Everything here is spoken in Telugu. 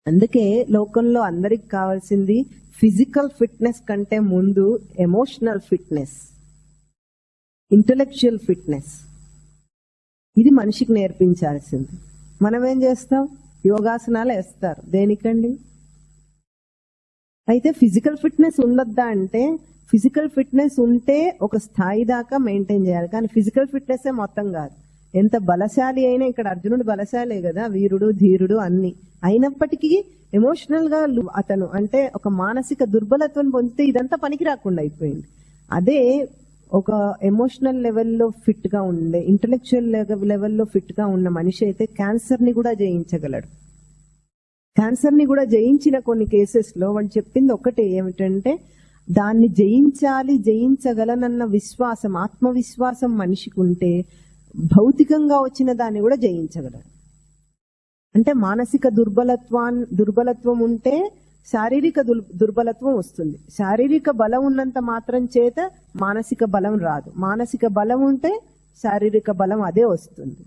అందుకే లోకంలో అందరికి కావాల్సింది ఫిజికల్ ఫిట్నెస్ కంటే ముందు ఎమోషనల్ ఫిట్నెస్, ఇంటెలెక్చువల్ ఫిట్నెస్. ఇది మనిషికి నేర్పించాల్సింది. మనం ఏం చేస్తాం? యోగాసనాలు వేస్తారు. దేనికండి? అయితే ఫిజికల్ ఫిట్నెస్ ఉండొద్దా అంటే, ఫిజికల్ ఫిట్నెస్ ఉంటే ఒక స్థాయి దాకా మెయింటైన్ చేయాలి. కానీ ఫిజికల్ ఫిట్నెస్ మొత్తం కాదు. ఎంత బలశాలి అయినా, ఇక్కడ అర్జునుడు బలశాలే కదా, వీరుడు ధీరుడు అన్ని అయినప్పటికీ ఎమోషనల్ గా అతను అంటే ఒక మానసిక దుర్బలత్వం పొందితే ఇదంతా పనికి రాకుండా అయిపోయింది. అదే ఒక ఎమోషనల్ లెవెల్లో ఫిట్ గా ఉండే, ఇంటెలెక్చువల్ లెవెల్లో ఫిట్ గా ఉన్న మనిషి అయితే క్యాన్సర్ ని కూడా జయించగలడు. క్యాన్సర్ ని కూడా జయించిన కొన్ని కేసెస్ లో వాళ్ళు చెప్పింది ఒకటే, ఏమిటంటే దాన్ని జయించాలి, జయించగలనన్న విశ్వాసం, ఆత్మవిశ్వాసం మనిషికి ఉంటే భౌతికంగా వచ్చిన దాన్ని కూడా జయించగలడు. అంటే మానసిక దుర్బలత్వం ఉంటే శారీరక దుర్బలత్వం వస్తుంది. శారీరక బలం ఉన్నంత మాత్రం చేత మానసిక బలం రాదు. మానసిక బలం ఉంటే శారీరక బలం అదే వస్తుంది.